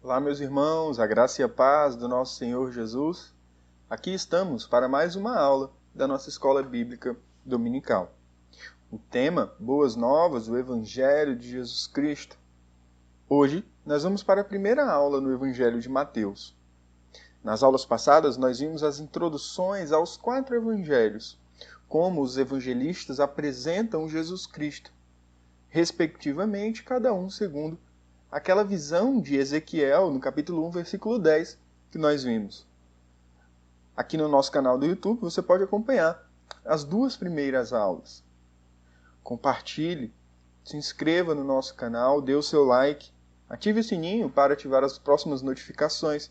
Olá, meus irmãos, a graça e a paz do nosso Senhor Jesus. Aqui estamos para mais uma aula da nossa Escola Bíblica Dominical. O tema, Boas Novas, o Evangelho de Jesus Cristo. Hoje, nós vamos para a primeira aula no Evangelho de Mateus. Nas aulas passadas, nós vimos as introduções aos 4 evangelhos, como os evangelistas apresentam Jesus Cristo, respectivamente, cada um segundo aquela visão de Ezequiel, no capítulo 1, versículo 10, que nós vimos. Aqui no nosso canal do YouTube, você pode acompanhar as 2 primeiras aulas. Compartilhe, se inscreva no nosso canal, dê o seu like, ative o sininho para ativar as próximas notificações,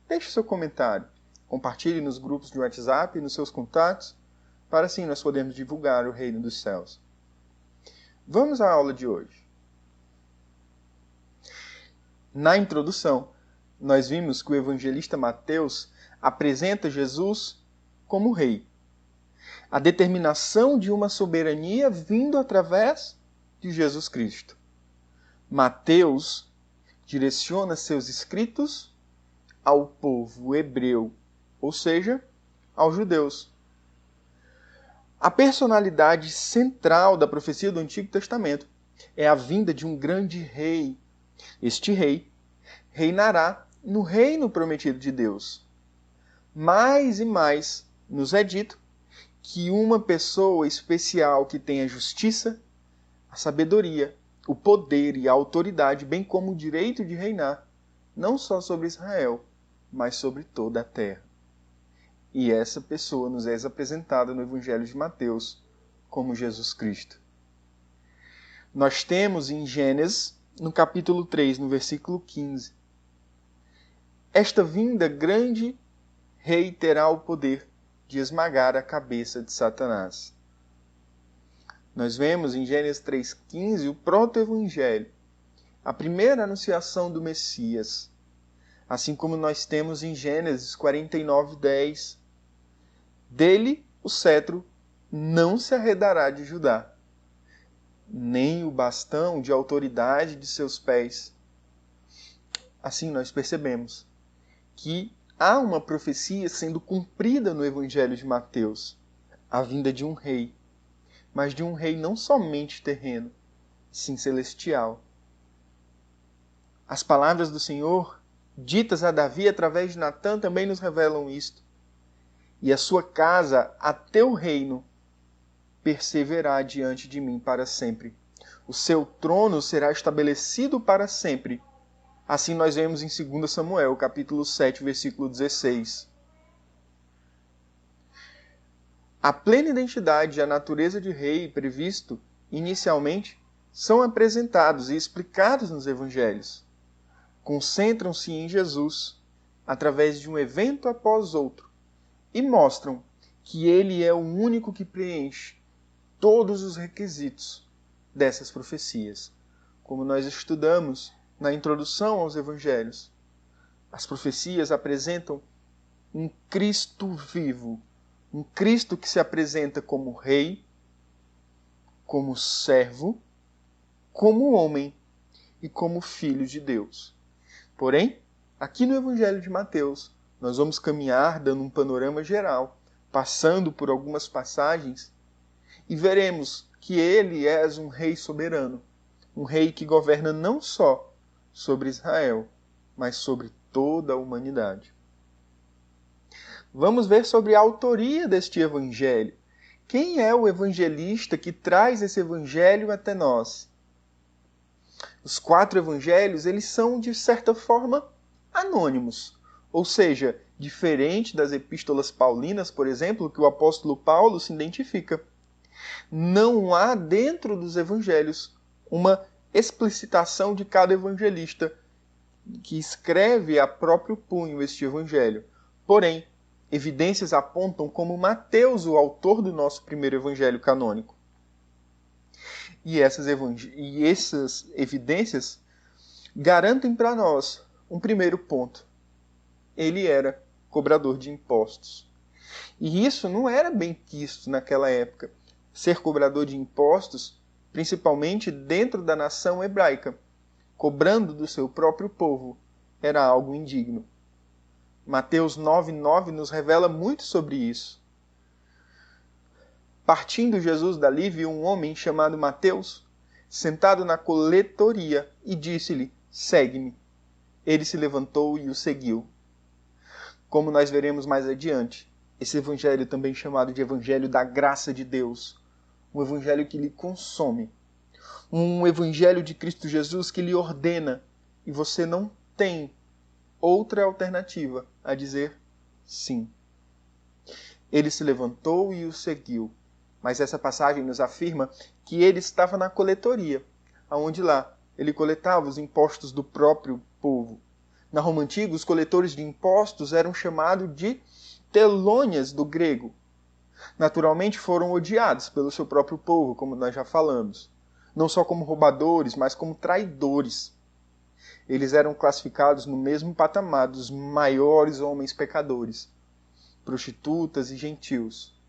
deixe seu comentário, compartilhe nos grupos de WhatsApp e nos seus contatos, para assim nós podermos divulgar o reino dos céus. Vamos à aula de hoje. Na introdução, nós vimos que o evangelista Mateus apresenta Jesus como rei. A determinação de uma soberania vindo através de Jesus Cristo. Mateus direciona seus escritos ao povo hebreu, ou seja, aos judeus. A personalidade central da profecia do Antigo Testamento é a vinda de um grande rei. Este rei reinará no reino prometido de Deus. Mais e mais nos é dito que uma pessoa especial que tem a justiça, a sabedoria, o poder e a autoridade, bem como o direito de reinar, não só sobre Israel, mas sobre toda a terra. E essa pessoa nos é apresentada no Evangelho de Mateus como Jesus Cristo. Nós temos em Gênesis, no capítulo 3, no versículo 15, esta vinda grande rei terá o poder de esmagar a cabeça de Satanás. Nós vemos em Gênesis 3,15 o proto-evangelho, a primeira anunciação do Messias, assim como nós temos em Gênesis 49:10. Dele o cetro não se arredará de Judá, nem o bastão de autoridade de seus pés. Assim nós percebemos que há uma profecia sendo cumprida no Evangelho de Mateus, a vinda de um rei, mas de um rei não somente terreno, sim celestial. As palavras do Senhor, ditas a Davi através de Natã, também nos revelam isto. E a sua casa, a teu reino, perseverará diante de mim para sempre. O seu trono será estabelecido para sempre. Assim nós vemos em 2 Samuel, capítulo 7, versículo 16. A plena identidade e a natureza de rei previsto inicialmente são apresentados e explicados nos evangelhos. Concentram-se em Jesus através de um evento após outro e mostram que ele é o único que preenche todos os requisitos dessas profecias. Como nós estudamos na introdução aos evangelhos, as profecias apresentam um Cristo vivo, um Cristo que se apresenta como rei, como servo, como homem e como filho de Deus. Porém, aqui no Evangelho de Mateus, nós vamos caminhar dando um panorama geral, passando por algumas passagens, e veremos que ele é um rei soberano, um rei que governa não só sobre Israel, mas sobre toda a humanidade. Vamos ver sobre a autoria deste evangelho. Quem é o evangelista que traz esse evangelho até nós? Os 4 evangelhos, eles são, de certa forma, anônimos. Ou seja, diferente das epístolas paulinas, por exemplo, que o apóstolo Paulo se identifica. Não há dentro dos evangelhos uma explicitação de cada evangelista que escreve a próprio punho este evangelho. Porém, evidências apontam como Mateus, o autor do nosso primeiro evangelho canônico. E essas evidências garantem para nós um primeiro ponto. Ele era cobrador de impostos. E isso não era bem quisto naquela época. Ser cobrador de impostos, principalmente dentro da nação hebraica, cobrando do seu próprio povo, era algo indigno. Mateus 9:9 nos revela muito sobre isso. Partindo Jesus dali, viu um homem chamado Mateus, sentado na coletoria, e disse-lhe: segue-me. Ele se levantou e o seguiu. Como nós veremos mais adiante, esse evangelho também chamado de evangelho da graça de Deus, um evangelho que lhe consome, um evangelho de Cristo Jesus que lhe ordena, e você não tem outra alternativa a dizer sim. Ele se levantou e o seguiu. Mas essa passagem nos afirma que ele estava na coletoria, aonde lá ele coletava os impostos do próprio povo. Na Roma antiga, os coletores de impostos eram chamados de telônias do grego. Naturalmente foram odiados pelo seu próprio povo, como nós já falamos. Não só como roubadores, mas como traidores. Eles eram classificados no mesmo patamar dos maiores homens pecadores, prostitutas e gentios,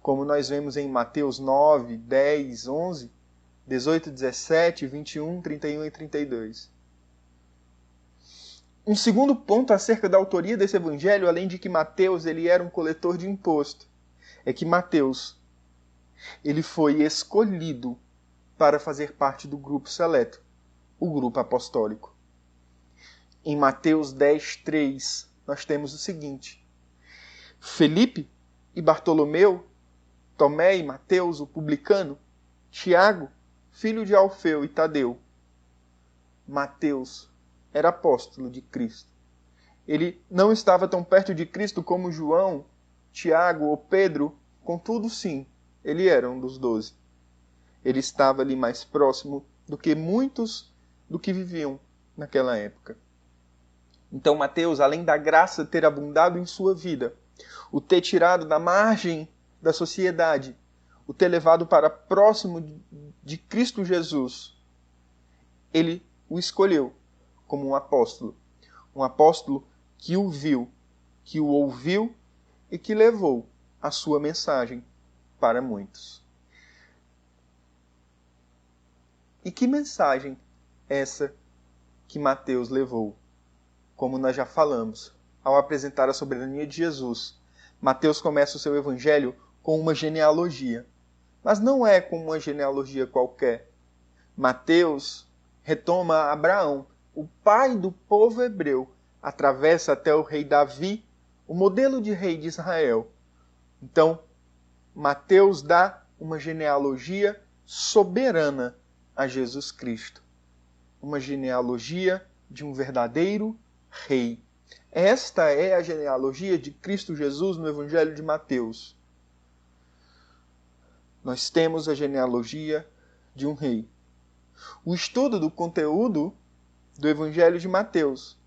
como nós vemos em Mateus 9, 10, 11, 18, 17, 21, 31 e 32. Um segundo ponto acerca da autoria desse evangelho, além de que Mateus ele era um coletor de imposto, é que Mateus ele foi escolhido para fazer parte do grupo seleto, o grupo apostólico. Em Mateus 10, 3, nós temos o seguinte: Felipe e Bartolomeu, Tomé e Mateus, o publicano, Tiago, filho de Alfeu e Tadeu. Mateus era apóstolo de Cristo. Ele não estava tão perto de Cristo como João, Tiago ou Pedro, contudo sim, ele era um dos 12. Ele estava ali mais próximo do que muitos do que viviam naquela época. Então Mateus, além da graça ter abundado em sua vida, o ter tirado da margem da sociedade, o ter levado para próximo de Cristo Jesus, ele o escolheu como um apóstolo que o viu, que o ouviu e que levou a sua mensagem para muitos. E que mensagem essa que Mateus levou? Como nós já falamos, ao apresentar a soberania de Jesus, Mateus começa o seu evangelho com uma genealogia. Mas não é como uma genealogia qualquer. Mateus retoma Abraão, o pai do povo hebreu, atravessa até o rei Davi, o modelo de rei de Israel. Então, Mateus dá uma genealogia soberana a Jesus Cristo. Uma genealogia de um verdadeiro rei. Esta é a genealogia de Cristo Jesus no Evangelho de Mateus. Nós temos a genealogia de um rei. O estudo do conteúdo do Evangelho de Mateus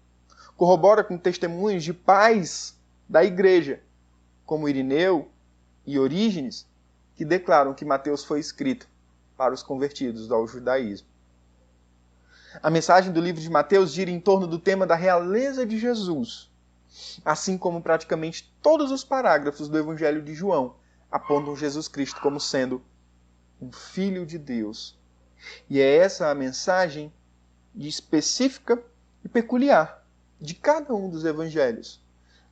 corrobora com testemunhos de pais da igreja, como Irineu e Orígenes, que declaram que Mateus foi escrito para os convertidos ao judaísmo. A mensagem do livro de Mateus gira em torno do tema da realeza de Jesus, assim como praticamente todos os parágrafos do Evangelho de João apontam Jesus Cristo como sendo um Filho de Deus. E é essa a mensagem específica e peculiar de cada um dos evangelhos.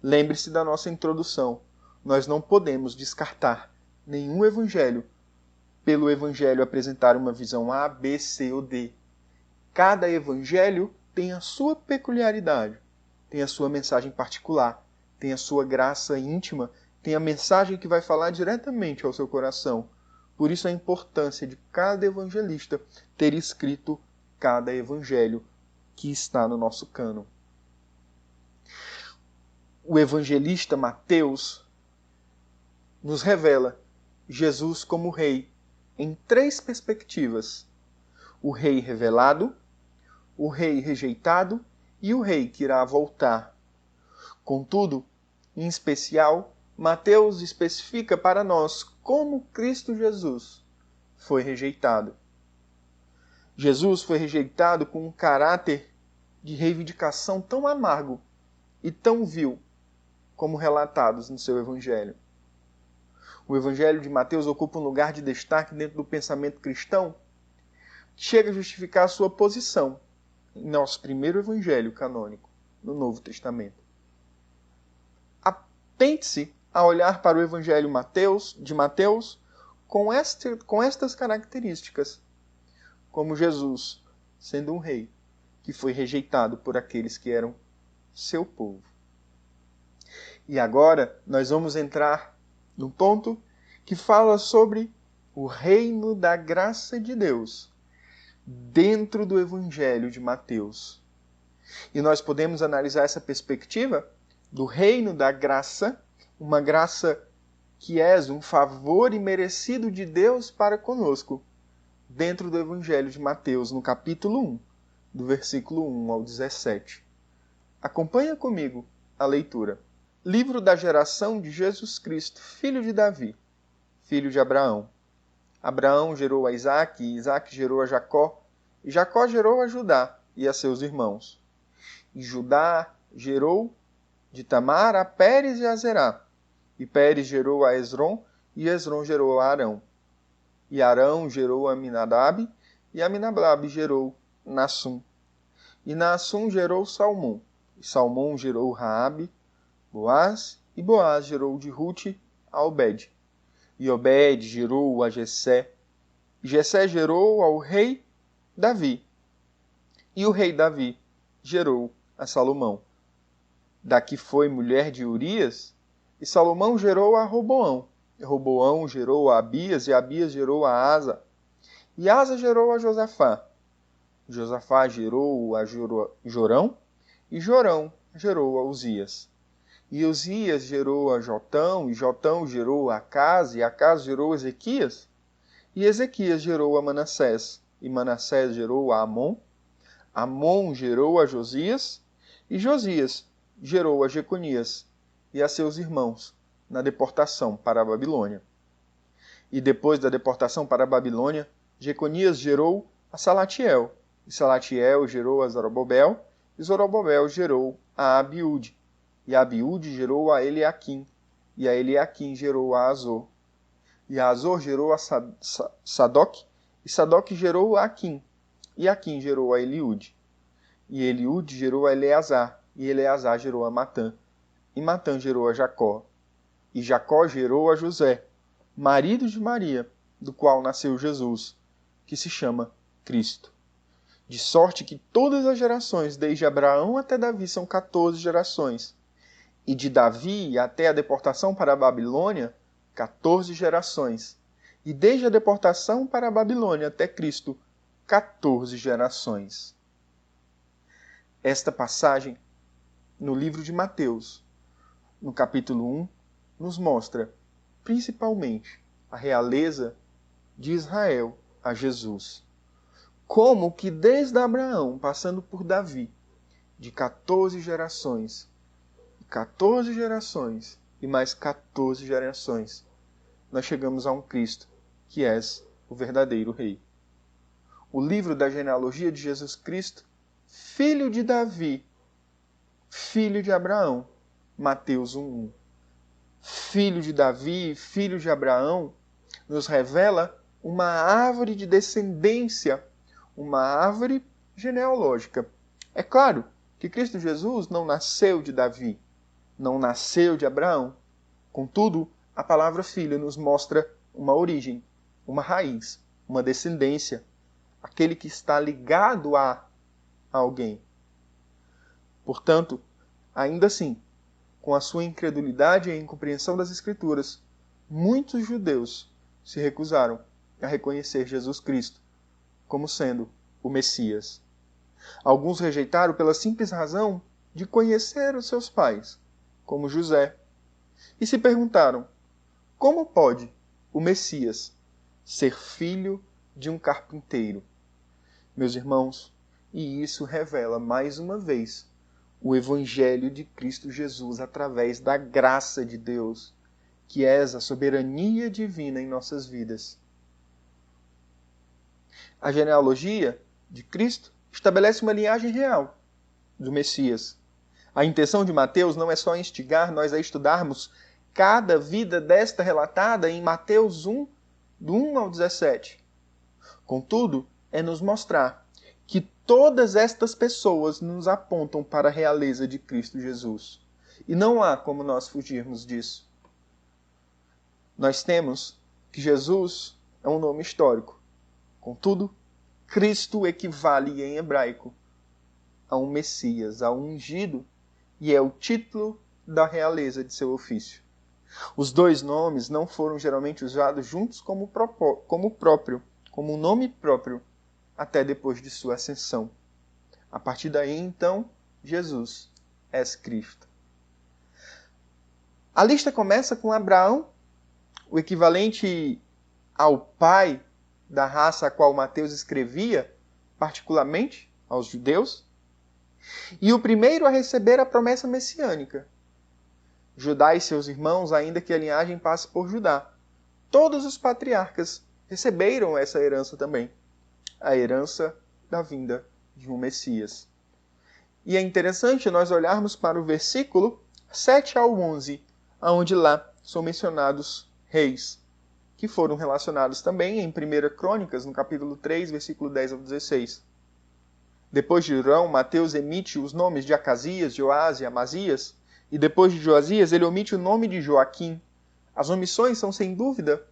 Lembre-se da nossa introdução. Nós não podemos descartar nenhum evangelho pelo evangelho apresentar uma visão A, B, C ou D. Cada evangelho tem a sua peculiaridade, tem a sua mensagem particular, tem a sua graça íntima, tem a mensagem que vai falar diretamente ao seu coração. Por isso a importância de cada evangelista ter escrito cada evangelho que está no nosso cânon. O evangelista Mateus nos revela Jesus como rei em 3 perspectivas: o rei revelado, o rei rejeitado e o rei que irá voltar. Contudo, em especial, Mateus especifica para nós como Cristo Jesus foi rejeitado. Jesus foi rejeitado com um caráter de reivindicação tão amargo e tão vil como relatados no seu Evangelho. O Evangelho de Mateus ocupa um lugar de destaque dentro do pensamento cristão que chega a justificar a sua posição em nosso primeiro Evangelho canônico. no Novo Testamento. Atente-se a olhar para o Evangelho de Mateus com estas características, como Jesus, sendo um rei, que foi rejeitado por aqueles que eram seu povo. E agora nós vamos entrar num ponto que fala sobre o reino da graça de Deus dentro do Evangelho de Mateus. E nós podemos analisar essa perspectiva do reino da graça, uma graça que é um favor imerecido de Deus para conosco, dentro do Evangelho de Mateus, no capítulo 1, do versículo 1 ao 17. Acompanha comigo a leitura. Livro da geração de Jesus Cristo, filho de Davi, filho de Abraão. Abraão gerou a Isaque, e Isaque gerou a Jacó, e Jacó gerou a Judá e a seus irmãos. E Judá gerou de Tamar a Pérez e a Zerá. E Pérez gerou a Esrom, e Esrom gerou a Arão. E Arão gerou a Aminadab, e Aminadab gerou Nassum. E Nassum gerou Salmão, e Salmão gerou Raabe, Boaz, e Boaz gerou de Rute a Obed. E Obed gerou a Jessé, e Jessé gerou ao rei Davi. E o rei Davi gerou a Salomão. Daqui foi mulher de Urias, e Salomão gerou a Roboão. E Roboão gerou a Abias, e Abias gerou a Asa. E Asa gerou a Josafá. Josafá gerou a Jorão, e Jorão gerou a Uzias. E Uzias gerou a Jotão, e Jotão gerou a Acás, e Acás gerou a Ezequias. E Ezequias gerou a Manassés, e Manassés gerou a Amon. Amon gerou a Josias, e Josias gerou a Jeconias e a seus irmãos na deportação para a Babilônia. E depois da deportação para a Babilônia, Jeconias gerou a Salatiel, e Salatiel gerou a Zorobabel, e Zorobabel gerou a Abiúde, e Abiúde gerou a Eliaquim, e a Eliaquim gerou a Azor. E a Azor gerou a Sadoc, e Sadoc gerou a Aquim, e Aquim gerou a Eliúde. E Eliúde gerou a Eleazar, e Eleazar gerou a Matã, e Matã gerou a Jacó. E Jacó gerou a José, marido de Maria, do qual nasceu Jesus, que se chama Cristo. De sorte que todas as gerações, desde Abraão até Davi, são 14 gerações. E de Davi até a deportação para a Babilônia, 14 gerações. E desde a deportação para a Babilônia até Cristo, 14 gerações. Esta passagem, no livro de Mateus, no capítulo 1, nos mostra, principalmente, a realeza de Israel a Jesus. Como que desde Abraão, passando por Davi, de 14 gerações e mais 14 gerações, nós chegamos a um Cristo, que é o verdadeiro Rei. O livro da genealogia de Jesus Cristo, filho de Davi, filho de Abraão, Mateus 1:1. Filho de Davi, filho de Abraão, nos revela uma árvore de descendência, uma árvore genealógica. É claro que Cristo Jesus não nasceu de Davi, não nasceu de Abraão. Contudo, a palavra filho nos mostra uma origem, uma raiz, uma descendência, aquele que está ligado a alguém. Portanto, ainda assim, com a sua incredulidade e incompreensão das Escrituras, muitos judeus se recusaram a reconhecer Jesus Cristo como sendo o Messias. Alguns rejeitaram pela simples razão de conhecer os seus pais, como José, e se perguntaram: como pode o Messias ser filho de um carpinteiro? Meus irmãos, e isso revela mais uma vez o Evangelho de Cristo Jesus através da graça de Deus, que é a soberania divina em nossas vidas. A genealogia de Cristo estabelece uma linhagem real do Messias. A intenção de Mateus não é só instigar nós a estudarmos cada vida desta relatada em Mateus 1, do 1 ao 17. Contudo, é nos mostrar que todas estas pessoas nos apontam para a realeza de Cristo Jesus. E não há como nós fugirmos disso. Nós temos que Jesus é um nome histórico. Contudo, Cristo equivale em hebraico a um Messias, a um ungido, e é o título da realeza de seu ofício. Os dois nomes não foram geralmente usados juntos como um nome próprio, até depois de sua ascensão. A partir daí, então, Jesus é Cristo. A lista começa com Abraão, o equivalente ao pai da raça a qual Mateus escrevia, particularmente aos judeus, e o primeiro a receber a promessa messiânica. Judá e seus irmãos, ainda que a linhagem passe por Judá. Todos os patriarcas receberam essa herança também, a herança da vinda de um Messias. E é interessante nós olharmos para o versículo 7 ao 11, onde lá são mencionados reis, que foram relacionados também em 1 Crônicas, no capítulo 3, versículo 10 ao 16. Depois de Jurão, Mateus emite os nomes de Acasias, Joás e Amazias, e depois de Joasias, ele omite o nome de Joaquim. As omissões são, sem dúvida,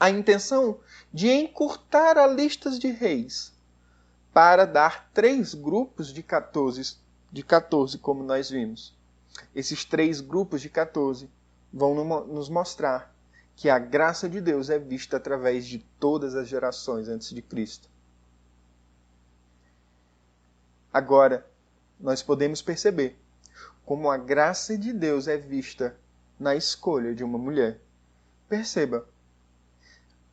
a intenção de encurtar a lista de reis, para dar 3 grupos de 14, como nós vimos. Esses 3 grupos de 14 vão nos mostrar que a graça de Deus é vista através de todas as gerações antes de Cristo. Agora, nós podemos perceber como a graça de Deus é vista na escolha de uma mulher. Perceba,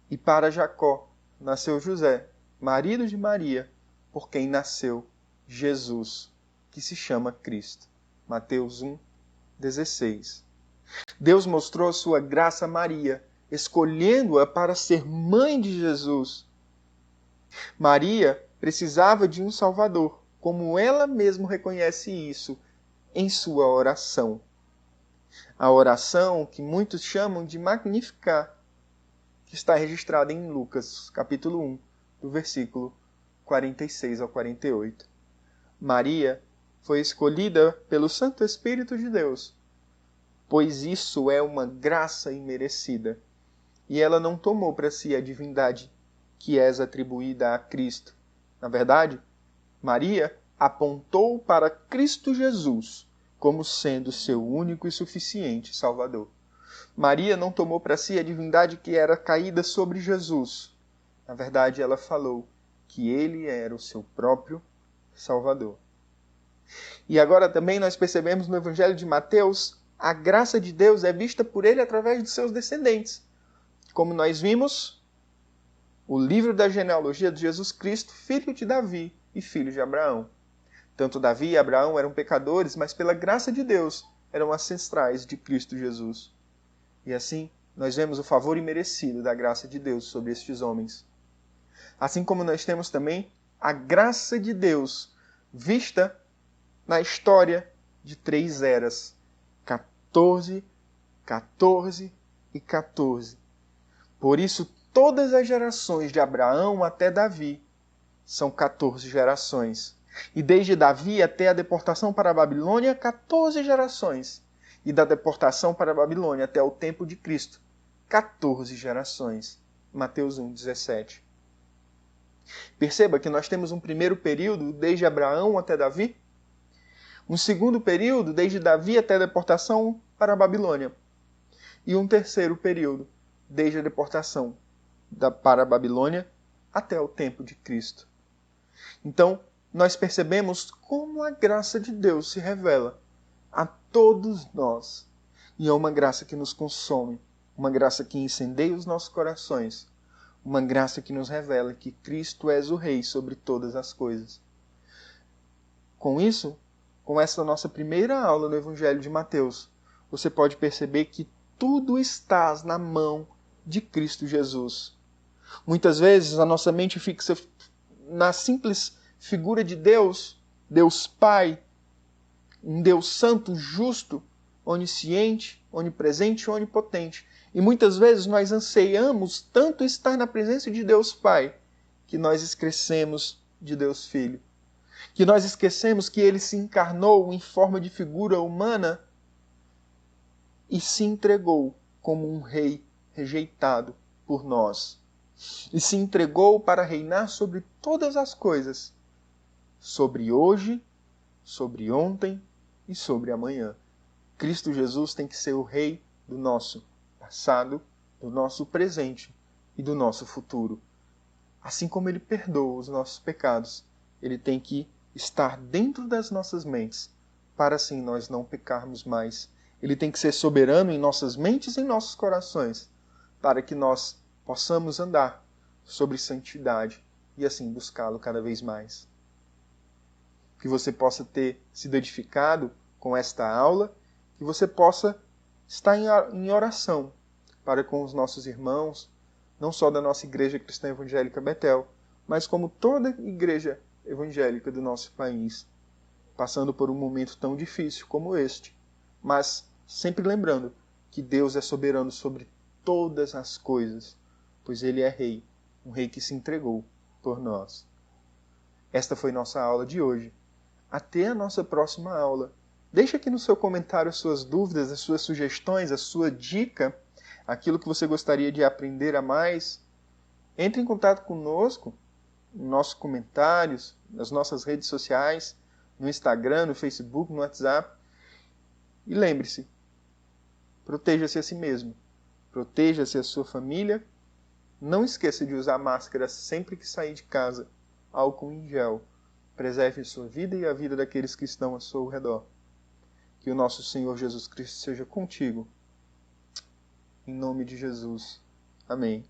e para Jacó nasceu José, marido de Maria, por quem nasceu Jesus, que se chama Cristo. Mateus 1, 16. Deus mostrou sua graça a Maria, escolhendo-a para ser mãe de Jesus. Maria precisava de um Salvador, como ela mesma reconhece isso em sua oração. A oração que muitos chamam de Magnificat, que está registrada em Lucas, capítulo 1, do versículo 46 ao 48. Maria foi escolhida pelo Santo Espírito de Deus, pois isso é uma graça imerecida, e ela não tomou para si a divindade que é atribuída a Cristo. Na verdade, Maria apontou para Cristo Jesus como sendo seu único e suficiente Salvador. Maria não tomou para si a divindade que era caída sobre Jesus. Na verdade, ela falou que ele era o seu próprio Salvador. E agora também nós percebemos no Evangelho de Mateus, a graça de Deus é vista por ele através de seus descendentes. Como nós vimos, o livro da genealogia de Jesus Cristo, filho de Davi e filho de Abraão. Tanto Davi e Abraão eram pecadores, mas pela graça de Deus eram ancestrais de Cristo Jesus. E assim, nós vemos o favor imerecido da graça de Deus sobre estes homens. Assim como nós temos também a graça de Deus vista na história de 3 eras. 14, 14 e 14. Por isso, todas as gerações de Abraão até Davi são 14 gerações. E desde Davi até a deportação para a Babilônia, 14 gerações. E da deportação para a Babilônia até o tempo de Cristo, 14 gerações. Mateus 1, 17. Perceba que nós temos um primeiro período desde Abraão até Davi, um segundo período desde Davi até a deportação para a Babilônia, e um terceiro período desde a deportação para a Babilônia até o tempo de Cristo. Então, nós percebemos como a graça de Deus se revela a todos nós. E é uma graça que nos consome, uma graça que incendeia os nossos corações, uma graça que nos revela que Cristo é o Rei sobre todas as coisas. Com isso, com essa nossa primeira aula no Evangelho de Mateus, você pode perceber que tudo está na mão de Cristo Jesus. Muitas vezes a nossa mente fixa na simples figura de Deus, Deus Pai, um Deus santo, justo, onisciente, onipresente e onipotente. E muitas vezes nós anseiamos tanto estar na presença de Deus Pai, que nós esquecemos de Deus Filho. Que nós esquecemos que ele se encarnou em forma de figura humana e se entregou como um rei rejeitado por nós. E se entregou para reinar sobre todas as coisas, sobre hoje, sobre ontem e sobre amanhã. Cristo Jesus tem que ser o rei do nosso passado, do nosso presente e do nosso futuro. Assim como ele perdoa os nossos pecados, ele tem que estar dentro das nossas mentes, para assim nós não pecarmos mais. Ele tem que ser soberano em nossas mentes e em nossos corações, para que nós possamos andar sobre santidade e assim buscá-lo cada vez mais. Que você possa ter sido edificado com esta aula, que você possa estar em oração para com os nossos irmãos, não só da nossa Igreja Cristã Evangélica Betel, mas como toda igreja evangélica do nosso país, passando por um momento tão difícil como este, mas sempre lembrando que Deus é soberano sobre todas as coisas, pois Ele é Rei, um Rei que se entregou por nós. Esta foi nossa aula de hoje. Até a nossa próxima aula. Deixe aqui no seu comentário as suas dúvidas, as suas sugestões, a sua dica, aquilo que você gostaria de aprender a mais. Entre em contato conosco, nos nossos comentários, nas nossas redes sociais, no Instagram, no Facebook, no WhatsApp. E lembre-se, proteja-se a si mesmo, proteja-se a sua família. Não esqueça de usar máscara sempre que sair de casa, álcool em gel. Preserve a sua vida e a vida daqueles que estão ao seu redor. Que o nosso Senhor Jesus Cristo seja contigo. Em nome de Jesus. Amém.